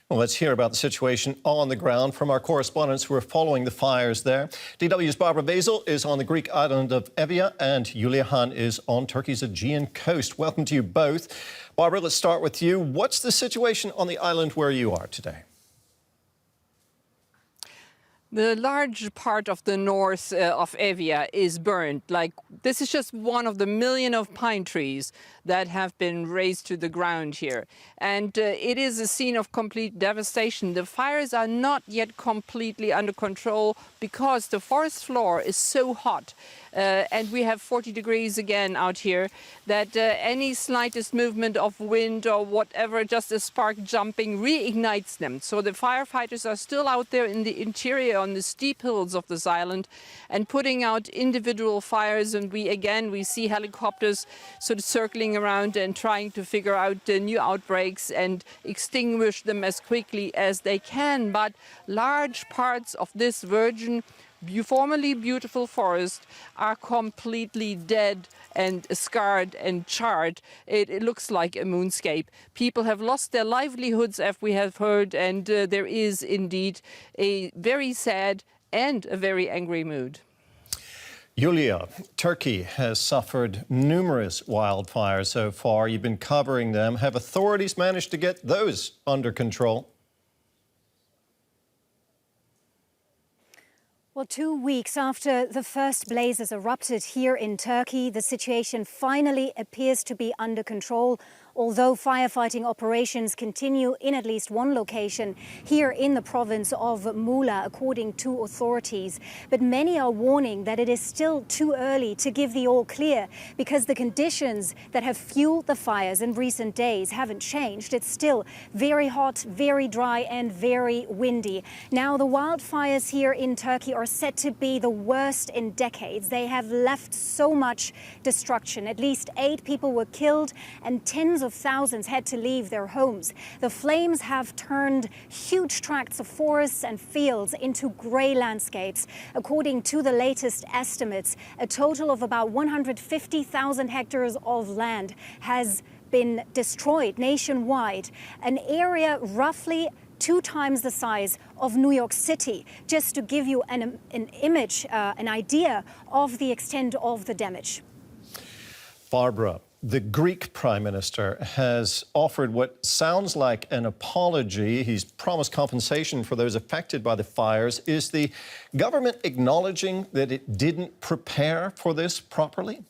Well, let's hear about the situation on the ground from our correspondents who are following the fires there. DW's Barbara Wesel is on the Greek island of Evia and Julia Hahn is on Turkey's Aegean coast. Welcome to you both. Barbara, let's start with you. What's the situation on the island where you are today? The large part of the north of Evia is burned. This is just one of the million of pine trees that have been razed to the ground here. And it is a scene of complete devastation. The fires are not yet completely under control because the forest floor is so hot. And we have 40 degrees again out here, that any slightest movement of wind or whatever, just a spark jumping, reignites them. So the firefighters are still out there in the interior on the steep hills of this island and putting out individual fires. And we see helicopters sort of circling around and trying to figure out new outbreaks and extinguish them as quickly as they can. But large parts of this virgin, formerly beautiful forest are completely dead and scarred and charred. It looks like a moonscape. People have lost their livelihoods, as we have heard, and there is indeed a very sad and a very angry mood. Julia, Turkey has suffered numerous wildfires so far. You've been covering them. Have authorities managed to get those under control? Well, 2 weeks after the first blazes erupted here in Turkey, the situation finally appears to be under control, although firefighting operations continue in at least one location here in the province of Muğla, according to authorities. But many are warning that it is still too early to give the all clear because the conditions that have fueled the fires in recent days haven't changed. It's still very hot, very dry and very windy. Now, the wildfires here in Turkey are said to be the worst in decades. They have left so much destruction. At least 8 people were killed and tens of thousands had to leave their homes. The flames have turned huge tracts of forests and fields into grey landscapes. According to the latest estimates, a total of about 150,000 hectares of land has been destroyed nationwide, an area roughly 2 times the size of New York City, just to give you an image, an idea of the extent of the damage. Barbara, the Greek Prime Minister has offered what sounds like an apology. He's promised compensation for those affected by the fires. Is the government acknowledging that it didn't prepare for this properly?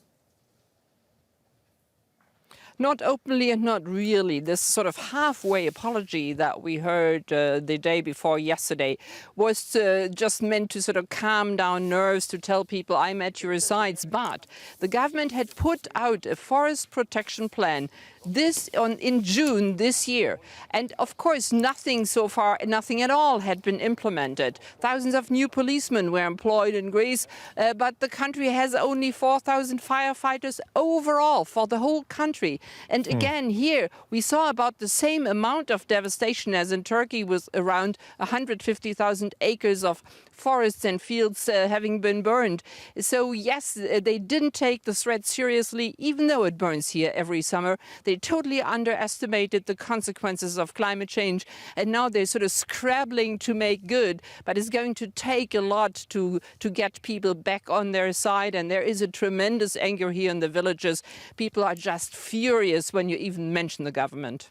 Not openly and not really. This sort of halfway apology that we heard the day before yesterday was just meant to sort of calm down nerves, to tell people I'm at your sides. But the government had put out a forest protection plan in June this year. And of course, nothing so far, nothing at all had been implemented. Thousands of new policemen were employed in Greece, but the country has only 4,000 firefighters overall for the whole country. And again, here we saw about the same amount of devastation as in Turkey, with around 150,000 acres of forests and fields having been burned. So yes, they didn't take the threat seriously, even though it burns here every summer. They totally underestimated the consequences of climate change, and now they're sort of scrabbling to make good. But it's going to take a lot to get people back on their side, and there is a tremendous anger here in the villages. People are just furious when you even mention the government.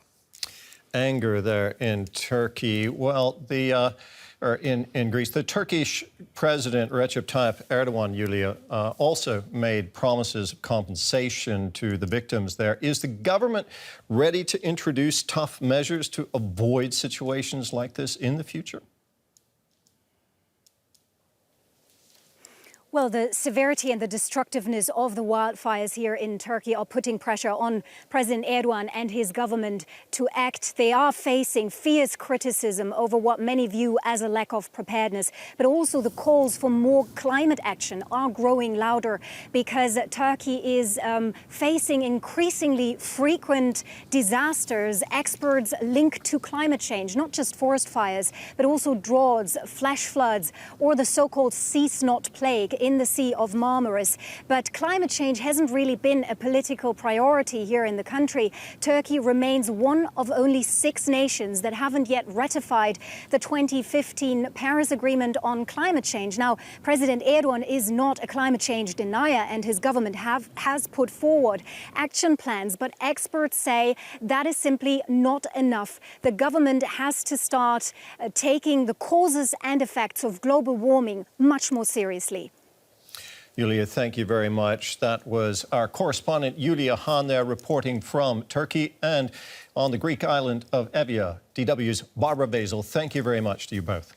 Anger there in Turkey. Well, in Greece. The Turkish President Recep Tayyip Erdogan, Julia, also made promises of compensation to the victims there. Is the government ready to introduce tough measures to avoid situations like this in the future? Well, the severity and the destructiveness of the wildfires here in Turkey are putting pressure on President Erdogan and his government to act. They are facing fierce criticism over what many view as a lack of preparedness, but also the calls for more climate action are growing louder because Turkey is facing increasingly frequent disasters. Experts link to climate change, not just forest fires, but also droughts, flash floods, or the so-called cease not plague in the Sea of Marmaris. But climate change hasn't really been a political priority here in the country. Turkey remains one of only 6 nations that haven't yet ratified the 2015 Paris Agreement on climate change. Now, President Erdogan is not a climate change denier, and his government has put forward action plans, but experts say that is simply not enough. The government has to start taking the causes and effects of global warming much more seriously. Julia, thank you very much. That was our correspondent Julia Hahn there reporting from Turkey and on the Greek island of Evia. DW's Barbara Wesel, thank you very much to you both.